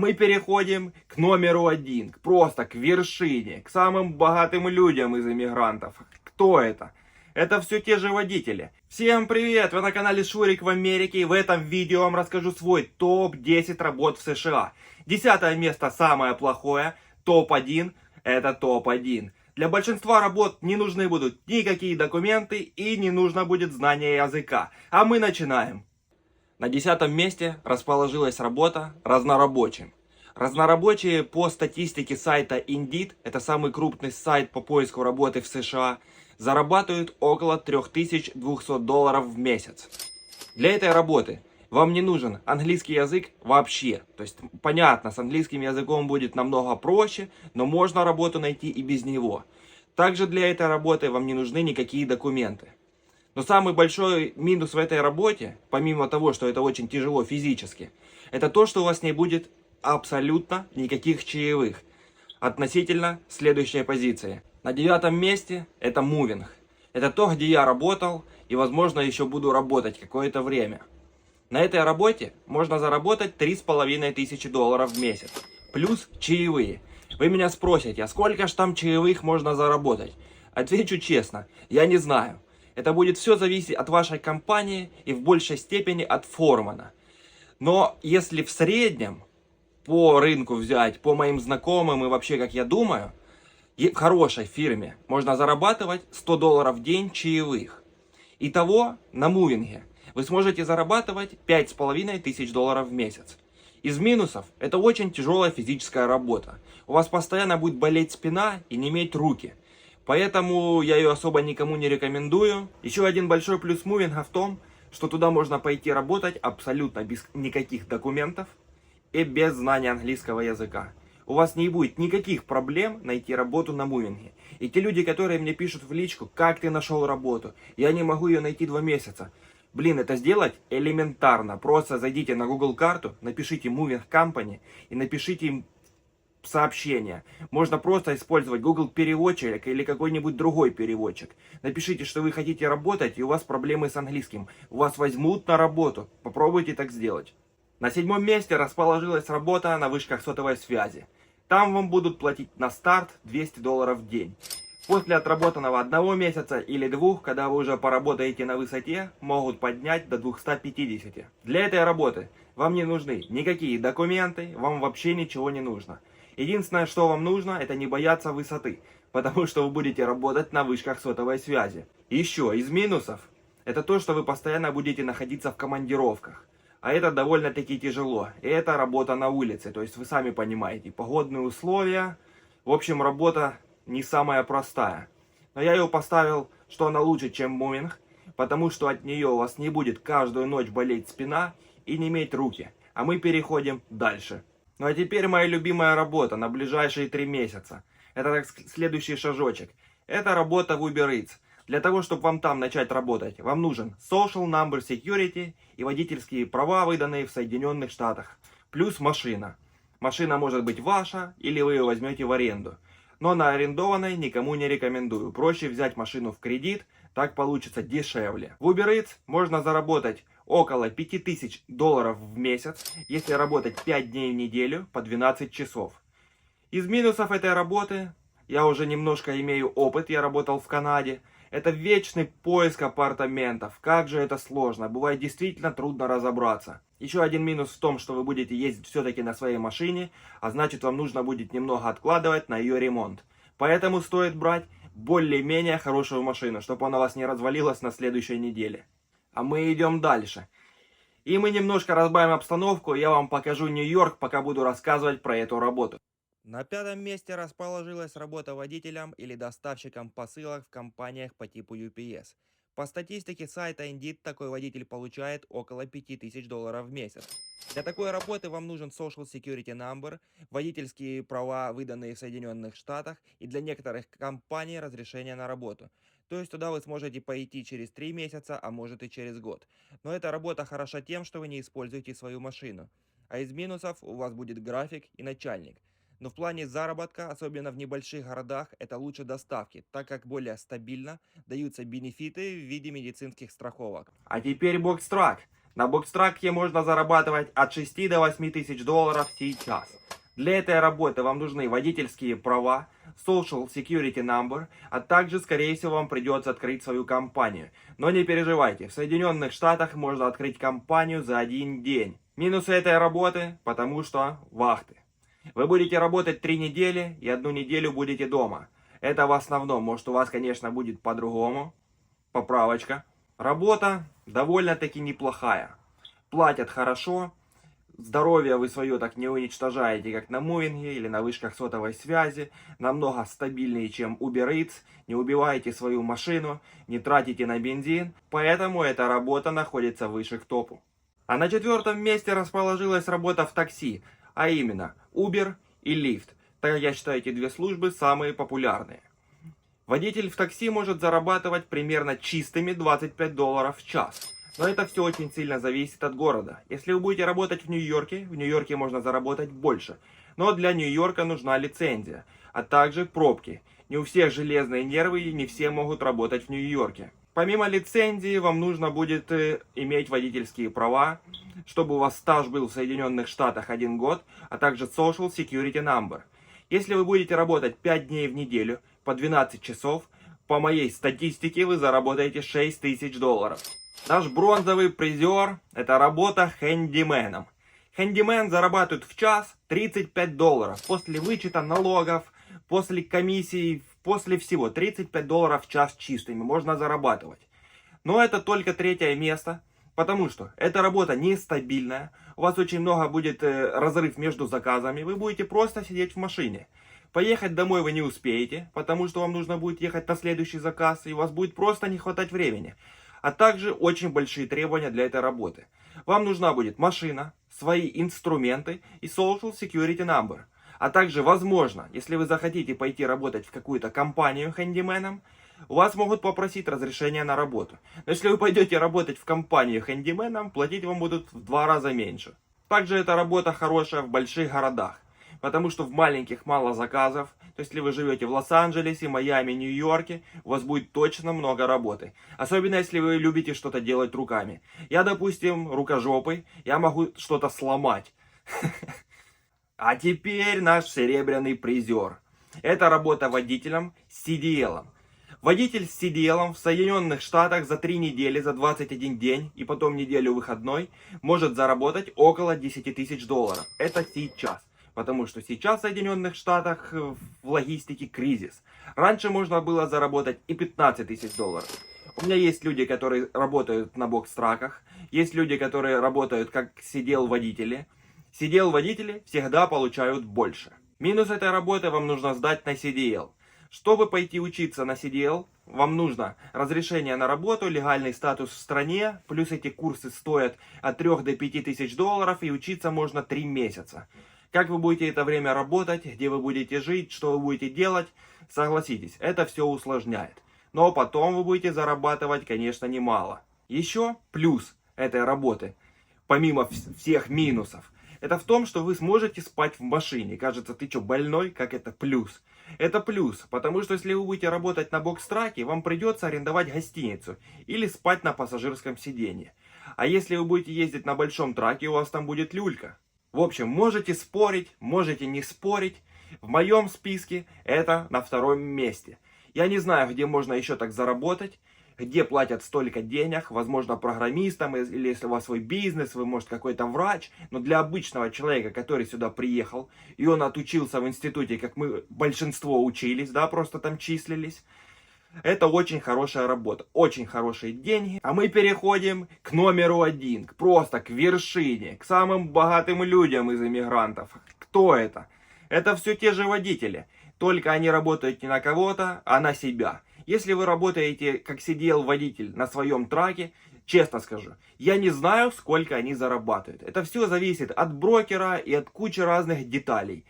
мы переходим к номеру один, просто к вершине, к самым богатым людям из иммигрантов. Кто это? Это все те же водители. Всем привет! Вы на канале Шурик в Америке, и в этом видео я вам расскажу свой топ-10 работ в США. 10 место самое плохое, топ-1 это топ-1. Для большинства работ не нужны будут никакие документы и не нужно будет знание языка. А мы начинаем. На 10 месте расположилась работа разнорабочим. Разнорабочие по статистике сайта Indeed, это самый крупный сайт по поиску работы в США, зарабатывают около $3200 в месяц. Для этой работы вам не нужен английский язык вообще. То есть, понятно, с английским языком будет намного проще, но можно работу найти и без него. Также для этой работы вам не нужны никакие документы. Но самый большой минус в этой работе, помимо того, что это очень тяжело физически, это то, что у вас не будет абсолютно никаких чаевых относительно следующей позиции. На 9 месте это мувинг. Это то, где я работал и, возможно, еще буду работать какое-то время. На этой работе можно заработать $3500 в месяц. Плюс чаевые. Вы меня спросите, а сколько ж там чаевых можно заработать? Отвечу честно, я не знаю. Это будет все зависеть от вашей компании и в большей степени от формана. Но если в среднем по рынку взять, по моим знакомым и вообще, как я думаю, в хорошей фирме можно зарабатывать $100 в день чаевых. Итого на мувинге вы сможете зарабатывать $5500 в месяц. Из минусов это очень тяжелая физическая работа. У вас постоянно будет болеть спина и неметь руки. Поэтому я ее особо никому не рекомендую. Еще один большой плюс мувинга в том, что туда можно пойти работать абсолютно без никаких документов и без знания английского языка. У вас не будет никаких проблем найти работу на мувинге. И те люди, которые мне пишут в личку, как ты нашел работу, я не могу ее найти 2 месяца. Блин, это сделать элементарно. Просто зайдите на Google карту, напишите Moving Company и напишите им сообщение. Можно просто использовать Google переводчик или какой-нибудь другой переводчик. Напишите, что вы хотите работать и у вас проблемы с английским. Вас возьмут на работу. Попробуйте так сделать. На 7 месте расположилась работа на вышках сотовой связи. Там вам будут платить на старт $200 в день. После отработанного 1 месяца или 2, когда вы уже поработаете на высоте, могут поднять до 250. Для этой работы вам не нужны никакие документы, вам вообще ничего не нужно. Единственное, что вам нужно, это не бояться высоты, потому что вы будете работать на вышках сотовой связи. Еще из минусов, это то, что вы постоянно будете находиться в командировках. А это довольно-таки тяжело. И это работа на улице, то есть вы сами понимаете, погодные условия. В общем, работа не самая простая. Но я ее поставил, что она лучше, чем мувинг, потому что от нее у вас не будет каждую ночь болеть спина и не иметь руки. А мы переходим дальше. Ну а теперь моя любимая работа на ближайшие 3 месяца. Это так, следующий шажочек. Это работа в Uber Eats. Для того, чтобы вам там начать работать, вам нужен Social Number Security и водительские права, выданные в Соединенных Штатах. Плюс машина. Машина может быть ваша, или вы ее возьмете в аренду. Но на арендованной никому не рекомендую. Проще взять машину в кредит, так получится дешевле. В Uber Eats можно заработать около $5000 в месяц, если работать 5 дней в неделю по 12 часов. Из минусов этой работы, я уже немножко имею опыт, я работал в Канаде, это вечный поиск апартаментов. Как же это сложно, бывает действительно трудно разобраться. Еще один минус в том, что вы будете ездить все-таки на своей машине, а значит вам нужно будет немного откладывать на ее ремонт. Поэтому стоит брать более-менее хорошую машину, чтобы она у вас не развалилась на следующей неделе. А мы идем дальше. И мы немножко разбавим обстановку, я вам покажу Нью-Йорк, пока буду рассказывать про эту работу. На 5 месте расположилась работа водителем или доставщиком посылок в компаниях по типу UPS. По статистике сайта Indeed такой водитель получает около $5000 в месяц. Для такой работы вам нужен Social Security Number, водительские права, выданные в Соединенных Штатах, и для некоторых компаний разрешение на работу. То есть туда вы сможете пойти через 3 месяца, а может и через год. Но эта работа хороша тем, что вы не используете свою машину. А из минусов у вас будет график и начальник. Но в плане заработка, особенно в небольших городах, это лучше доставки, так как более стабильно даются бенефиты в виде медицинских страховок. А теперь бокс-трак. На бокстраке можно зарабатывать от 6 до 8 тысяч долларов сейчас. Для этой работы вам нужны водительские права, Social Security Number, а также, скорее всего, вам придется открыть свою компанию. Но не переживайте, в Соединенных Штатах можно открыть компанию за 1 день. Минусы этой работы, потому что вахты. Вы будете работать 3 недели и 1 неделю будете дома. Это в основном, может у вас, конечно, будет по-другому. Поправочка. Работа довольно-таки неплохая. Платят хорошо. Здоровье вы свое так не уничтожаете, как на мувинге или на вышках сотовой связи. Намного стабильнее, чем Uber Eats. Не убиваете свою машину, не тратите на бензин. Поэтому эта работа находится выше к топу. А на 4-м месте расположилась работа в такси. А именно Uber и Lyft. Так как я считаю эти 2 службы самые популярные. Водитель в такси может зарабатывать примерно чистыми 25 долларов в час. Но это все очень сильно зависит от города. Если вы будете работать в Нью-Йорке можно заработать больше. Но для Нью-Йорка нужна лицензия, а также пробки. Не у всех железные нервы и не все могут работать в Нью-Йорке. Помимо лицензии вам нужно будет иметь водительские права, чтобы у вас стаж был в Соединенных Штатах 1 год, а также Social Security Number. Если вы будете работать 5 дней в неделю по 12 часов, по моей статистике вы заработаете 6 тысяч долларов. Наш бронзовый призер – это работа хэндименом. Хэндимен зарабатывает в час 35 долларов. После вычета налогов, после комиссий, после всего 35 долларов в час чистыми можно зарабатывать. Но это только 3-е место, потому что эта работа нестабильная. У вас очень много будет разрыв между заказами. Вы будете просто сидеть в машине. Поехать домой вы не успеете, потому что вам нужно будет ехать на следующий заказ, и у вас будет просто не хватать времени. А также очень большие требования для этой работы. Вам нужна будет машина, свои инструменты и Social Security Number. А также, возможно, если вы захотите пойти работать в какую-то компанию хэндименом, у вас могут попросить разрешение на работу. Но если вы пойдете работать в компанию хэндименом, платить вам будут в 2 раза меньше. Также эта работа хорошая в больших городах. Потому что в маленьких мало заказов. То есть, если вы живете в Лос-Анджелесе, Майами, Нью-Йорке, у вас будет точно много работы. Особенно, если вы любите что-то делать руками. Я, допустим, рукожопый, я могу что-то сломать. А теперь наш серебряный призер. Это работа водителем с CDL. Водитель с CDL в Соединенных Штатах за 3 недели, за 21 день и потом неделю выходной может заработать около 10 тысяч долларов. Это сейчас. Потому что сейчас в Соединенных Штатах в логистике кризис. Раньше можно было заработать и 15 тысяч долларов. У меня есть люди, которые работают на бокстраках. Есть люди, которые работают как CDL-водители. CDL-водители всегда получают больше. Минус этой работы вам нужно сдать на CDL. Чтобы пойти учиться на CDL, вам нужно разрешение на работу, легальный статус в стране. Плюс эти курсы стоят от 3 до 5 тысяч долларов и учиться можно 3 месяца. Как вы будете это время работать, где вы будете жить, что вы будете делать, согласитесь, это все усложняет. Но потом вы будете зарабатывать, конечно, немало. Еще плюс этой работы, помимо всех минусов, это в том, что вы сможете спать в машине. Кажется, ты что, больной? Как это плюс? Это плюс, потому что если вы будете работать на бокстраке, вам придется арендовать гостиницу или спать на пассажирском сиденье. А если вы будете ездить на большом траке, у вас там будет люлька. В общем, можете спорить, можете не спорить. В моем списке это на 2-м месте. Я не знаю, где можно еще так заработать, где платят столько денег, возможно, программистам, или если у вас свой бизнес, вы, может, какой-то врач. Но для обычного человека, который сюда приехал, и он отучился в институте, как мы большинство учились, да, просто там числились, это очень хорошая работа, очень хорошие деньги. А мы переходим к номеру 1, просто к вершине, к самым богатым людям из иммигрантов. Кто это? Это все те же водители, только они работают не на кого-то, а на себя. Если вы работаете как CDL-водитель на своем траке, честно скажу, я не знаю, сколько они зарабатывают. Это все зависит от брокера и от кучи разных деталей.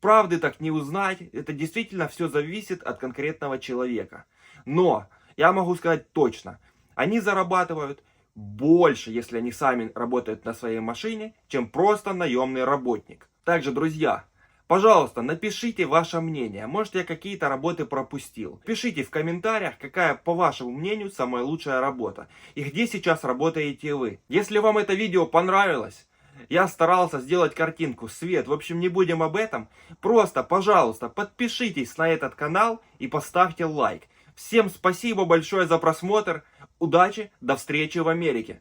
Правды так не узнать, это действительно все зависит от конкретного человека. Но я могу сказать точно, они зарабатывают больше, если они сами работают на своей машине, чем просто наемный работник. Также, друзья, Пожалуйста, напишите ваше мнение. Может, я какие-то работы пропустил. Пишите в комментариях, какая, по вашему мнению, самая лучшая работа. И где сейчас работаете вы. Если вам это видео понравилось, я старался сделать картинку, свет. В общем, не будем об этом. Просто, пожалуйста, подпишитесь на этот канал и поставьте лайк. Всем спасибо большое за просмотр. Удачи, до встречи в Америке.